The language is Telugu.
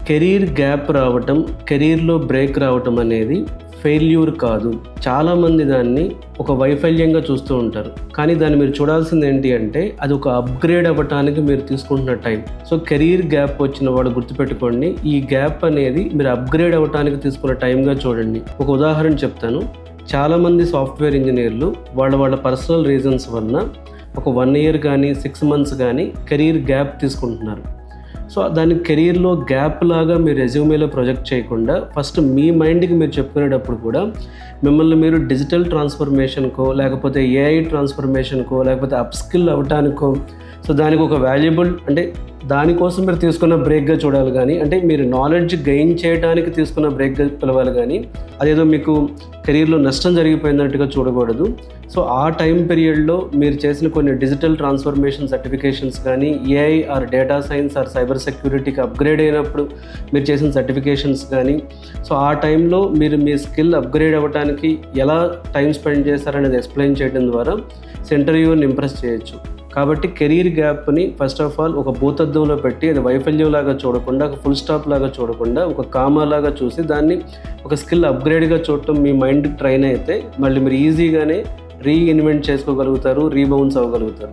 కెరీర్ గ్యాప్ రావటం, కెరీర్లో బ్రేక్ రావటం అనేది ఫెయిల్యూర్ కాదు. చాలామంది దాన్ని ఒక వైఫల్యంగా చూస్తూ ఉంటారు. కానీ దాన్ని మీరు చూడాల్సింది ఏంటి అంటే అది ఒక అప్గ్రేడ్ అవ్వటానికి మీరు తీసుకుంటున్న టైం. సో కెరీర్ గ్యాప్ వచ్చిన వాడు గుర్తుపెట్టుకోండి, ఈ గ్యాప్ అనేది మీరు అప్గ్రేడ్ అవ్వటానికి తీసుకున్న టైంగా చూడండి. ఒక ఉదాహరణ చెప్తాను. చాలామంది సాఫ్ట్వేర్ ఇంజనీర్లు వాళ్ళ పర్సనల్ రీజన్స్ వలన ఒక 1 year కానీ 6 months కానీ కెరీర్ గ్యాప్ తీసుకుంటున్నారు. సో దాని కెరీర్లో గ్యాప్ లాగా మీరు రెజ్యూమేలో ప్రొజెక్ట్ చేయకుండా ఫస్ట్ మీ మైండ్కి మీరు చెప్పుకునేటప్పుడు కూడా మిమ్మల్ని మీరు డిజిటల్ ట్రాన్స్ఫర్మేషన్కో లేకపోతే ఏఐ ట్రాన్స్ఫర్మేషన్కో లేకపోతే అప్స్కిల్ అవ్వటానికో సో దానికి ఒక వాల్యుబుల్ అంటే దానికోసం మీరు తీసుకున్న బ్రేక్గా చూడాలి. కానీ అంటే మీరు నాలెడ్జ్ గెయిన్ చేయడానికి తీసుకున్న బ్రేక్గా పిలవాలి. కానీ అదేదో మీకు కెరీర్లో నష్టం జరిగిపోయినట్టుగా చూడకూడదు. సో ఆ టైం పీరియడ్లో మీరు చేసిన కొన్ని డిజిటల్ ట్రాన్స్ఫర్మేషన్ సర్టిఫికేషన్స్ కానీ AI or data science or cyber సెక్యూరిటీకి అప్గ్రేడ్ అయినప్పుడు మీరు చేసిన సర్టిఫికేషన్స్ కానీ సో ఆ టైంలో మీరు మీ స్కిల్ అప్గ్రేడ్ అవ్వడానికి ఎలా టైం స్పెండ్ చేస్తారనేది ఎక్స్ప్లెయిన్ చేయడం ద్వారా ఇంటర్వ్యూని ఇంప్రెస్ చేయొచ్చు. కాబట్టి కెరీర్ గ్యాప్ని ఫస్ట్ ఆఫ్ ఆల్ ఒక భూతద్దంలో పెట్టి అది వైఫల్యం లాగా చూడకుండా ఒక ఫుల్ స్టాప్ లాగా చూడకుండా ఒక కామా లాగా చూసి దాన్ని ఒక స్కిల్ అప్గ్రేడ్గా చూడటం మీ మైండ్కి ట్రైన్ అయితే మళ్ళీ మీరు ఈజీగానే రీఇన్వెంట్ చేసుకోగలుగుతారు, రీబౌన్స్ అవ్వగలుగుతారు.